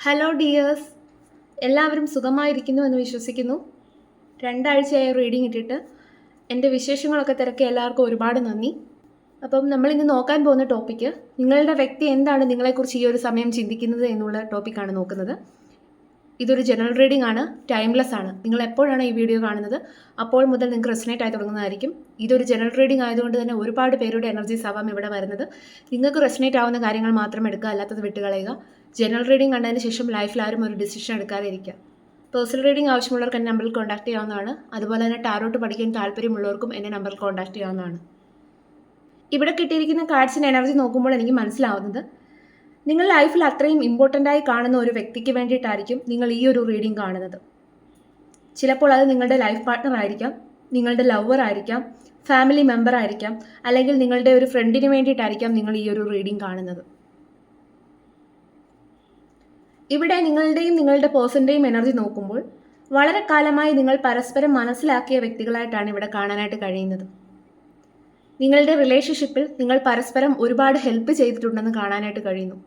Hello dears, എല്ലാവരും സുഖമായിരിക്കുന്നു എന്ന് വിശ്വസിക്കുന്നു. 2 ആഴ്ചയായി റീഡിങ് ഇട്ടിട്ട് എൻ്റെ വിശേഷങ്ങളൊക്കെ തിരക്കി എല്ലാവർക്കും ഒരുപാട് നന്ദി. അപ്പം നമ്മളിന്ന് നോക്കാൻ പോകുന്ന ടോപ്പിക്ക് നിങ്ങളുടെ വ്യക്തി എന്താണ് നിങ്ങളെക്കുറിച്ച് ഈ ഒരു സമയം ചിന്തിക്കുന്നത് എന്നുള്ള ടോപ്പിക്കാണ് നോക്കുന്നത്. ഇതൊരു ജനറൽ റീഡിംഗ് ആണ്, ടൈംലെസ് ആണ്. നിങ്ങൾ എപ്പോഴാണ് ഈ വീഡിയോ കാണുന്നത് അപ്പോൾ മുതൽ നിങ്ങൾക്ക് റെസനേറ്റ് ആയി തുടങ്ങുന്നതായിരിക്കും. ഇതൊരു ജനറൽ റീഡിംഗ് ആയതുകൊണ്ട് തന്നെ ഒരുപാട് പേരുടെ എനർജീസ് ആവാം ഇവിടെ വരുന്നത്. നിങ്ങൾക്ക് റെസനേറ്റ് ആവുന്ന കാര്യങ്ങൾ മാത്രം എടുക്കുക, അല്ലാത്തത് വിട്ടുകളയുക. ജനറൽ റീഡിംഗ് കണ്ടതിന് ശേഷം ലൈഫിൽ ആരും ഒരു ഡിസിഷൻ എടുക്കാതെ ഇരിക്കുക. പേഴ്സണൽ റീഡിംഗ് ആവശ്യമുള്ളവർക്ക് എൻ്റെ നമ്പറിൽ കോൺടാക്ട് ചെയ്യാവുന്നതാണ്. അതുപോലെ തന്നെ ടാരോട്ട് പഠിക്കാൻ താല്പര്യമുള്ളവർക്കും എൻ്റെ നമ്പറിൽ കോൺടാക്ട് ചെയ്യാവുന്നതാണ്. ഇവിടെ കിട്ടിയിരിക്കുന്ന കാർഡ്സിൻ്റെ എനർജി നോക്കുമ്പോൾ എനിക്ക് മനസ്സിലാവുന്നത് നിങ്ങൾ ലൈഫിൽ അത്രയും ഇമ്പോർട്ടൻ്റായി കാണുന്ന ഒരു വ്യക്തിക്ക് വേണ്ടിയിട്ടായിരിക്കും നിങ്ങൾ ഈ ഒരു റീഡിംഗ് കാണുന്നത്. ചിലപ്പോൾ അത് നിങ്ങളുടെ ലൈഫ് പാർട്ട്ണർ ആയിരിക്കാം, നിങ്ങളുടെ ലവർ ആയിരിക്കാം, ഫാമിലി മെമ്പർ ആയിരിക്കാം, അല്ലെങ്കിൽ നിങ്ങളുടെ ഒരു ഫ്രണ്ടിന് വേണ്ടിയിട്ടായിരിക്കാം നിങ്ങൾ ഈ ഒരു റീഡിംഗ് കാണുന്നത്. ഇവിടെ നിങ്ങളുടെയും നിങ്ങളുടെ പേഴ്സൻ്റെയും എനർജി നോക്കുമ്പോൾ വളരെ കാലമായി നിങ്ങൾ പരസ്പരം മനസ്സിലാക്കിയ വ്യക്തികളായിട്ടാണ് ഇവിടെ കാണാനായിട്ട് കഴിയുന്നത്. നിങ്ങളുടെ റിലേഷൻഷിപ്പിൽ നിങ്ങൾ പരസ്പരം ഒരുപാട് ഹെൽപ്പ് ചെയ്തിട്ടുണ്ടെന്ന് കാണാനായിട്ട് കഴിയുന്നു.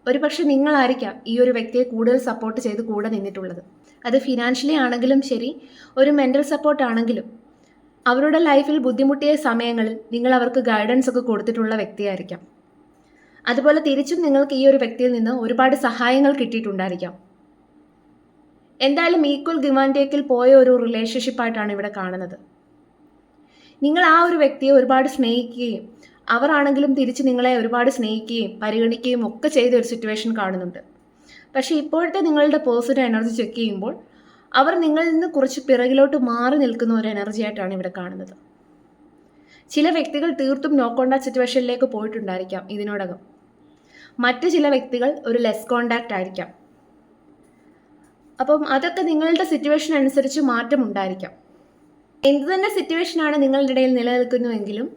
ഒരുപക്ഷെ നിങ്ങളായിരിക്കാം ഈ ഒരു വ്യക്തിയെ കൂടുതൽ സപ്പോർട്ട് ചെയ്ത് കൂടെ നിന്നിട്ടുള്ളത്. അത് ഫിനാൻഷ്യലി ആണെങ്കിലും ശരി, ഒരു മെൻ്റൽ സപ്പോർട്ട് ആണെങ്കിലും അവരുടെ ലൈഫിൽ ബുദ്ധിമുട്ടിയ സമയങ്ങളിൽ നിങ്ങൾ അവർക്ക് ഗൈഡൻസ് ഒക്കെ കൊടുത്തിട്ടുള്ള വ്യക്തിയായിരിക്കാം. അതുപോലെ തിരിച്ചും നിങ്ങൾക്ക് ഈ ഒരു വ്യക്തിയിൽ നിന്ന് ഒരുപാട് സഹായങ്ങൾ കിട്ടിയിട്ടുണ്ടായിരിക്കാം. എന്തായാലും ഈക്വൽ ഗിവ് ആൻഡ് ടേക്കിൽ പോയ ഒരു റിലേഷൻഷിപ്പായിട്ടാണ് ഇവിടെ കാണുന്നത്. നിങ്ങൾ ആ ഒരു വ്യക്തിയെ ഒരുപാട് സ്നേഹിക്കുകയും അവരാണെങ്കിലും തിരിച്ച് നിങ്ങളെ ഒരുപാട് സ്നേഹിക്കുകയും പരിഗണിക്കുകയും ഒക്കെ ചെയ്ത ഒരു സിറ്റുവേഷൻ കാണുന്നുണ്ട്. പക്ഷേ ഇപ്പോഴത്തെ നിങ്ങളുടെ പേഴ്സണൽ എനർജി ചെക്ക് ചെയ്യുമ്പോൾ അവർ നിങ്ങളിൽ നിന്ന് കുറച്ച് പിറകിലോട്ട് മാറി നിൽക്കുന്ന ഒരു എനർജി ആയിട്ടാണ് ഇവിടെ കാണുന്നത്. ചില വ്യക്തികൾ തീർത്തും നോ കോണ്ടാക്ട് സിറ്റുവേഷനിലേക്ക് പോയിട്ടുണ്ടായിരിക്കാം ഇതിനോടകം. മറ്റ് ചില വ്യക്തികൾ ഒരു ലെസ് കോണ്ടാക്റ്റ് ആയിരിക്കാം. അപ്പം അതൊക്കെ നിങ്ങളുടെ സിറ്റുവേഷൻ അനുസരിച്ച് മാറ്റമുണ്ടായിരിക്കാം. എന്തു തന്നെ സിറ്റുവേഷനാണ് നിങ്ങളുടെ ഇടയിൽ നിലനിൽക്കുന്നുവെങ്കിലും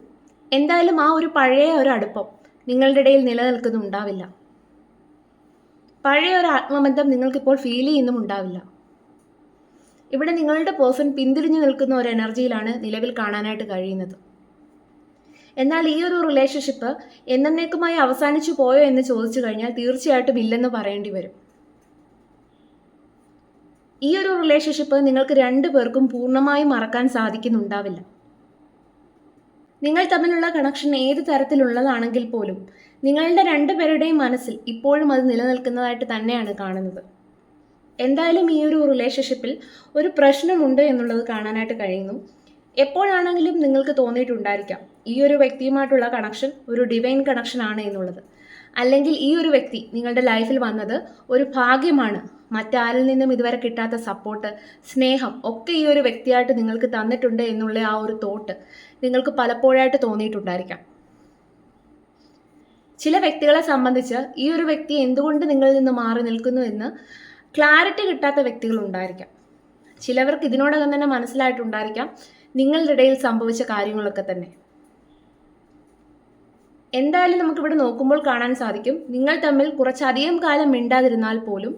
എന്തായാലും ആ ഒരു പഴയ ഒരു അടുപ്പം നിങ്ങളുടെ ഇടയിൽ നിലനിൽക്കുന്നുണ്ടാവില്ല. പഴയ ഒരു ആത്മബന്ധം നിങ്ങൾക്കിപ്പോൾ ഫീൽ ചെയ്യുന്നുമുണ്ടാവില്ല. ഇവിടെ നിങ്ങളുടെ പേഴ്സൺ പിന്തിരിഞ്ഞു നിൽക്കുന്ന ഒരു എനർജിയിലാണ് നിലവിൽ കാണാനായിട്ട് കഴിയുന്നത്. എന്നാൽ ഈ ഒരു റിലേഷൻഷിപ്പ് എന്നേക്കുമായി അവസാനിച്ചു പോയോ എന്ന് ചോദിച്ചു കഴിഞ്ഞാൽ തീർച്ചയായിട്ടും ഇല്ലെന്ന് പറയേണ്ടി വരും. ഈ ഒരു റിലേഷൻഷിപ്പ് നിങ്ങൾക്ക് രണ്ടുപേർക്കും പൂർണ്ണമായും മറക്കാൻ സാധിക്കുന്നുണ്ടാവില്ല. നിങ്ങൾ തമ്മിലുള്ള കണക്ഷൻ ഏത് തരത്തിലുള്ളതാണെങ്കിൽ പോലും നിങ്ങളുടെ രണ്ടുപേരുടെയും മനസ്സിൽ ഇപ്പോഴും അത് നിലനിൽക്കുന്നതായിട്ട് തന്നെയാണ് കാണുന്നത്. എന്തായാലും ഈ ഒരു റിലേഷൻഷിപ്പിൽ ഒരു പ്രശ്നമുണ്ട് എന്നുള്ളത് കാണാനായിട്ട് കഴിയുന്നു. എപ്പോഴാണെങ്കിലും നിങ്ങൾക്ക് തോന്നിയിട്ടുണ്ടായിരിക്കാം ഈ ഒരു വ്യക്തിയുമായിട്ടുള്ള കണക്ഷൻ ഒരു ഡിവൈൻ കണക്ഷൻ ആണ് എന്നുള്ളത്. അല്ലെങ്കിൽ ഈ ഒരു വ്യക്തി നിങ്ങളുടെ ലൈഫിൽ വന്നത് ഒരു ഭാഗ്യമാണ്. മറ്റാരിൽ നിന്നും ഇതുവരെ കിട്ടാത്ത സപ്പോർട്ട്, സ്നേഹം ഒക്കെ ഈ ഒരു വ്യക്തിയായിട്ട് നിങ്ങൾക്ക് തന്നിട്ടുണ്ട് എന്നുള്ള ആ ഒരു തോട്ട് നിങ്ങൾക്ക് പലപ്പോഴായിട്ട് തോന്നിയിട്ടുണ്ടായിരിക്കാം. ചില വ്യക്തികളെ സംബന്ധിച്ച് ഈ ഒരു വ്യക്തി എന്തുകൊണ്ട് നിങ്ങളിൽ നിന്ന് മാറി നിൽക്കുന്നു എന്ന് ക്ലാരിറ്റി കിട്ടാത്ത വ്യക്തികളുണ്ടായിരിക്കാം. ചിലവർക്ക് ഇതിനോടകം തന്നെ മനസ്സിലായിട്ടുണ്ടായിരിക്കാം നിങ്ങളുടെ ഇടയിൽ സംഭവിച്ച കാര്യങ്ങളൊക്കെ തന്നെ. എന്തായാലും നമുക്കിവിടെ നോക്കുമ്പോൾ കാണാൻ സാധിക്കും നിങ്ങൾ തമ്മിൽ കുറച്ചധികം കാലം മിണ്ടാതിരുന്നാൽ പോലും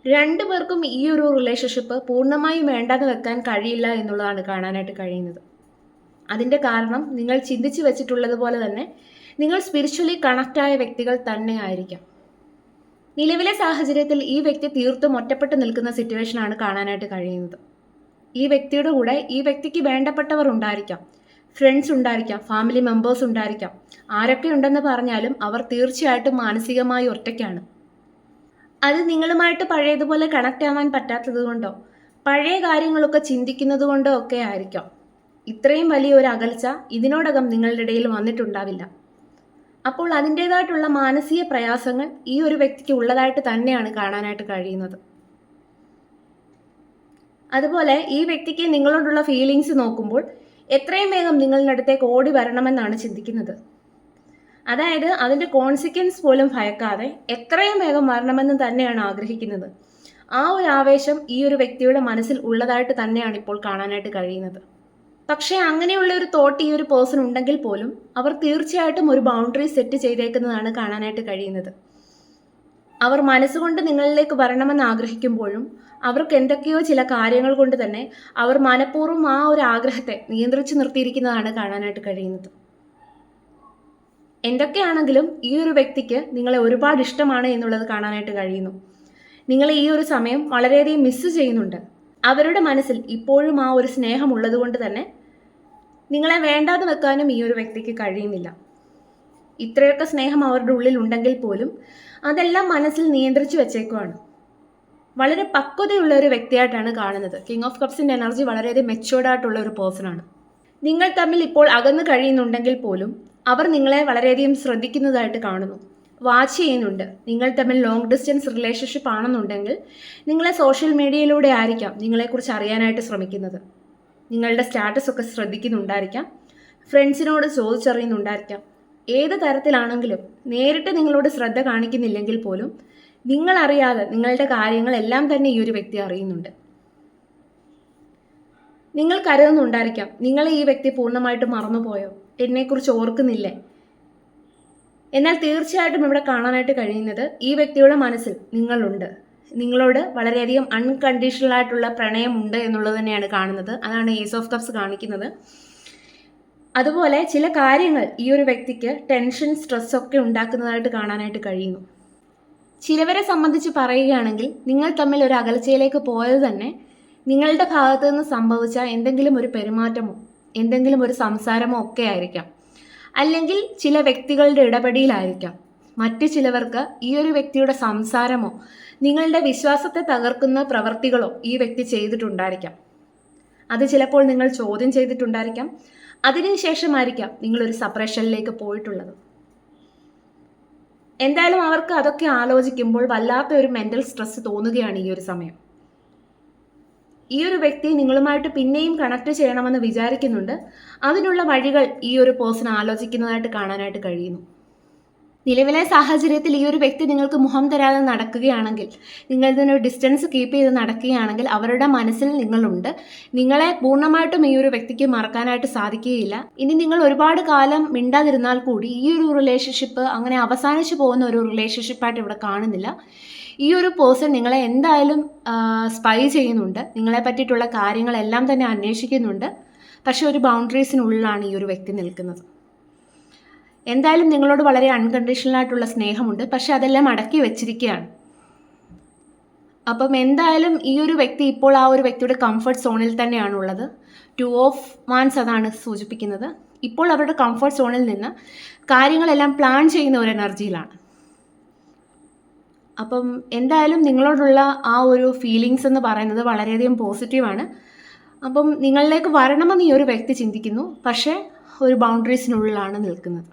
രണ്ടുപേർക്കും ഈ ഒരു റിലേഷൻഷിപ്പ് പൂർണ്ണമായും വേണ്ടാന്ന് വെക്കാൻ കഴിയില്ല എന്നുള്ളതാണ് കാണാനായിട്ട് കഴിയുന്നത്. അതിൻ്റെ കാരണം നിങ്ങൾ ചിന്തിച്ചു വെച്ചിട്ടുള്ളതുപോലെ തന്നെ നിങ്ങൾ സ്പിരിച്വലി കണക്റ്റായ വ്യക്തികൾ തന്നെ ആയിരിക്കാം. നിലവിലെ സാഹചര്യത്തിൽ ഈ വ്യക്തി തീർത്തും ഒറ്റപ്പെട്ട് നിൽക്കുന്ന സിറ്റുവേഷനാണ് കാണാനായിട്ട് കഴിയുന്നത്. ഈ വ്യക്തിയുടെ കൂടെ ഈ വ്യക്തിക്ക് വേണ്ടപ്പെട്ടവർ ഉണ്ടായിരിക്കാം, ഫ്രണ്ട്സ് ഉണ്ടായിരിക്കാം, ഫാമിലി മെമ്പേഴ്സ് ഉണ്ടായിരിക്കാം. ആരൊക്കെ ഉണ്ടെന്ന് പറഞ്ഞാലും അവർ തീർച്ചയായിട്ടും മാനസികമായി ഒറ്റയ്ക്കാണ്. അത് നിങ്ങളുമായിട്ട് പഴയതുപോലെ കണക്റ്റ് ആവാൻ പറ്റാത്തത് കൊണ്ടോ പഴയ കാര്യങ്ങളൊക്കെ ചിന്തിക്കുന്നത് കൊണ്ടോ ഒക്കെ ആയിരിക്കാം ഇത്രയും വലിയ ഒരു അകൽച്ച ഇതിനോടകം നിങ്ങളുടെ ഇടയിൽ വന്നിട്ടുണ്ടാവില്ല. അപ്പോൾ അതിൻ്റേതായിട്ടുള്ള മാനസിക പ്രയാസങ്ങൾ ഈ ഒരു വ്യക്തിക്ക് ഉള്ളതായിട്ട് തന്നെയാണ് കാണാനായിട്ട് കഴിയുന്നത്. അതുപോലെ ഈ വ്യക്തിക്ക് നിങ്ങളോടുള്ള ഫീലിങ്സ് നോക്കുമ്പോൾ എത്രയും വേഗം നിങ്ങളുടെ അടുത്തേക്ക് ഓടി വരണമെന്നാണ് ചിന്തിക്കുന്നത്. അതായത് അതിൻ്റെ കോൺസിക്വൻസ് പോലും ഭയക്കാതെ എത്രയും വേഗം വരണമെന്ന് തന്നെയാണ് ആഗ്രഹിക്കുന്നത്. ആ ഒരു ആവേശം ഈ ഒരു വ്യക്തിയുടെ മനസ്സിൽ ഉള്ളതായിട്ട് തന്നെയാണ് ഇപ്പോൾ കാണാനായിട്ട് കഴിയുന്നത്. പക്ഷേ അങ്ങനെയുള്ള ഒരു തോട്ട് ഈ ഒരു പേഴ്സൺ ഉണ്ടെങ്കിൽ പോലും അവർ തീർച്ചയായിട്ടും ഒരു ബൗണ്ടറി സെറ്റ് ചെയ്തേക്കുന്നതാണ് കാണാനായിട്ട് കഴിയുന്നത്. അവർ മനസ്സുകൊണ്ട് നിങ്ങളിലേക്ക് വരണമെന്ന് ആഗ്രഹിക്കുമ്പോഴും അവർക്ക് എന്തൊക്കെയോ ചില കാര്യങ്ങൾ കൊണ്ട് തന്നെ അവർ മനഃപൂർവ്വം ആ ഒരു ആഗ്രഹത്തെ നിയന്ത്രിച്ചു നിർത്തിയിരിക്കുന്നതാണ് കാണാനായിട്ട് കഴിയുന്നത്. എന്തൊക്കെയാണെങ്കിലും ഈ ഒരു വ്യക്തിക്ക് നിങ്ങളെ ഒരുപാട് ഇഷ്ടമാണ് എന്നുള്ളത് കാണാനായിട്ട് കഴിയുന്നു. നിങ്ങൾ ഈ ഒരു സമയം വളരെയധികം മിസ്സ് ചെയ്യുന്നുണ്ട്. അവരുടെ മനസ്സിൽ ഇപ്പോഴും ആ ഒരു സ്നേഹമുള്ളത് കൊണ്ട് തന്നെ നിങ്ങളെ വേണ്ടാതെ വെക്കാനും ഈ ഒരു വ്യക്തിക്ക് കഴിയുന്നില്ല. ഇത്രയൊക്കെ സ്നേഹം അവരുടെ ഉള്ളിൽ ഉണ്ടെങ്കിൽ പോലും അതെല്ലാം മനസ്സിൽ നിയന്ത്രിച്ചു വെച്ചേക്കുവാണ്. വളരെ പക്വതയുള്ള ഒരു വ്യക്തിയായിട്ടാണ് കാണുന്നത്. കിങ് ഓഫ് കപ്സിൻ്റെ എനർജി വളരെയധികം മെച്ചുവേർഡ് ആയിട്ടുള്ള ഒരു പേഴ്സണാണ്. നിങ്ങൾ തമ്മിൽ ഇപ്പോൾ അകന്നു കഴിയുന്നുണ്ടെങ്കിൽ പോലും അവർ നിങ്ങളെ വളരെയധികം ശ്രദ്ധിക്കുന്നതായിട്ട് കാണുന്നു, വാച്ച് ചെയ്യുന്നുണ്ട്. നിങ്ങൾ തമ്മിൽ ലോങ് ഡിസ്റ്റൻസ് റിലേഷൻഷിപ്പ് ആണെന്നുണ്ടെങ്കിൽ നിങ്ങളെ സോഷ്യൽ മീഡിയയിലൂടെ ആയിരിക്കാം നിങ്ങളെക്കുറിച്ച് അറിയാനായിട്ട് ശ്രമിക്കുന്നത്. നിങ്ങളുടെ സ്റ്റാറ്റസ് ഒക്കെ ശ്രദ്ധിക്കുന്നുണ്ടായിരിക്കാം, ഫ്രണ്ട്സിനോട് ചോദിച്ചറിയുന്നുണ്ടായിരിക്കാം. ഏത് തരത്തിലാണെങ്കിലും നേരിട്ട് നിങ്ങളോട് ശ്രദ്ധ കാണിക്കുന്നില്ലെങ്കിൽ പോലും നിങ്ങളറിയാതെ നിങ്ങളുടെ കാര്യങ്ങളെല്ലാം തന്നെ ഈ ഒരു വ്യക്തി അറിയുന്നുണ്ട്. നിങ്ങൾ കരുതുന്നുണ്ടായിരിക്കാം, നിങ്ങളെ ഈ വ്യക്തി പൂർണ്ണമായിട്ടും മറന്നുപോയോ, എന്നെക്കുറിച്ച് ഓർക്കുന്നില്ലേ? എന്നാൽ തീർച്ചയായിട്ടും ഇവിടെ കാണാനായിട്ട് കഴിയുന്നത് ഈ വ്യക്തിയുടെ മനസ്സിൽ നിങ്ങളുണ്ട്. നിങ്ങളോട് വളരെയധികം അൺകണ്ടീഷണൽ ആയിട്ടുള്ള പ്രണയമുണ്ട് എന്നുള്ളത് തന്നെയാണ് കാണുന്നത്. അതാണ് ഏസ് ഓഫ് കപ്സ് കാണിക്കുന്നത്. അതുപോലെ ചില കാര്യങ്ങൾ ഈ ഒരു വ്യക്തിക്ക് ടെൻഷൻ, സ്ട്രെസ് ഒക്കെ ഉണ്ടാക്കുന്നതായിട്ട് കാണാനായിട്ട് കഴിയുന്നു. ചിലവരെ സംബന്ധിച്ച് പറയുകയാണെങ്കിൽ നിങ്ങൾ തമ്മിൽ ഒരു അകൽച്ചയിലേക്ക് പോയത് തന്നെ നിങ്ങളുടെ ഭാഗത്തു നിന്ന് സംഭവിച്ച എന്തെങ്കിലും ഒരു പെരുമാറ്റമോ എന്തെങ്കിലും ഒരു സംസാരമോ ഒക്കെ ആയിരിക്കാം. അല്ലെങ്കിൽ ചില വ്യക്തികളുടെ ഇടപെടലായിരിക്കാം. മറ്റു ചിലവർക്ക് ഈ ഒരു വ്യക്തിയുടെ സംസാരമോ നിങ്ങളുടെ വിശ്വാസത്തെ തകർക്കുന്ന പ്രവർത്തികളോ ഈ വ്യക്തി ചെയ്തിട്ടുണ്ടായിരിക്കാം. അത് ചിലപ്പോൾ നിങ്ങൾ ചോദ്യം ചെയ്തിട്ടുണ്ടായിരിക്കാം. അതിനുശേഷമായിരിക്കാം നിങ്ങളൊരു സെപ്പറേഷനിലേക്ക് പോയിട്ടുള്ളത്. എന്തായാലും അവർക്ക് അതൊക്കെ ആലോചിക്കുമ്പോൾ വല്ലാത്ത ഒരു മെൻ്റൽ സ്ട്രെസ് തോന്നുകയാണ് ഈ ഒരു സമയം. ഈ ഒരു വ്യക്തി നിങ്ങളുമായിട്ട് പിന്നെയും കണക്ട് ചെയ്യണമെന്ന് വിചാരിക്കുന്നുണ്ട്. അതിനുള്ള വഴികൾ ഈ ഒരു പേഴ്സൺ ആലോചിക്കുന്നതായിട്ട് കാണാനായിട്ട് കഴിയുന്നു. നിലവിലെ സാഹചര്യത്തിൽ ഈ ഒരു വ്യക്തി നിങ്ങൾക്ക് മുഖം തരാതെ നടക്കുകയാണെങ്കിൽ, നിങ്ങൾ ഇതിനൊരു ഡിസ്റ്റൻസ് കീപ്പ് ചെയ്ത് നടക്കുകയാണെങ്കിൽ അവരുടെ മനസ്സിൽ നിങ്ങളുണ്ട്. നിങ്ങളെ പൂർണ്ണമായിട്ടും ഈ ഒരു വ്യക്തിക്ക് മറക്കാനായിട്ട് സാധിക്കുകയില്ല. ഇനി നിങ്ങൾ ഒരുപാട് കാലം മിണ്ടാതിരുന്നാൽ കൂടി ഈ ഒരു റിലേഷൻഷിപ്പ് അങ്ങനെ അവസാനിച്ചു പോകുന്ന ഒരു റിലേഷൻഷിപ്പായിട്ട് ഇവിടെ കാണുന്നില്ല. ഈ ഒരു പേഴ്സൺ നിങ്ങളെ എന്തായാലും സ്പൈ ചെയ്യുന്നുണ്ട്. നിങ്ങളെ പറ്റിയിട്ടുള്ള കാര്യങ്ങളെല്ലാം തന്നെ അന്വേഷിക്കുന്നുണ്ട്. പക്ഷെ ഒരു ബൗണ്ടറീസിനുള്ളിലാണ് ഈ ഒരു വ്യക്തി നിൽക്കുന്നത്. എന്തായാലും നിങ്ങളോട് വളരെ അൺകണ്ടീഷണൽ ആയിട്ടുള്ള സ്നേഹമുണ്ട്. പക്ഷെ അതെല്ലാം അടക്കി വെച്ചിരിക്കുകയാണ്. അപ്പം എന്തായാലും ഈ ഒരു വ്യക്തി ഇപ്പോൾ ആ ഒരു വ്യക്തിയുടെ കംഫർട്ട് സോണിൽ തന്നെയാണുള്ളത്. 2 of Wands അതാണ് സൂചിപ്പിക്കുന്നത്. ഇപ്പോൾ അവരുടെ കംഫർട്ട് സോണിൽ നിന്ന് കാര്യങ്ങളെല്ലാം പ്ലാൻ ചെയ്യുന്ന ഒരു എനർജിയിലാണ്. അപ്പം എന്തായാലും നിങ്ങളോടുള്ള ആ ഒരു ഫീലിങ്സ് എന്ന് പറയുന്നത് വളരെയധികം പോസിറ്റീവാണ്. അപ്പം നിങ്ങളിലേക്ക് വരണമെന്ന് ഈ ഒരു വ്യക്തി ചിന്തിക്കുന്നു. പക്ഷേ ഒരു ബൗണ്ടറീസിനുള്ളിലാണ് നിൽക്കുന്നത്.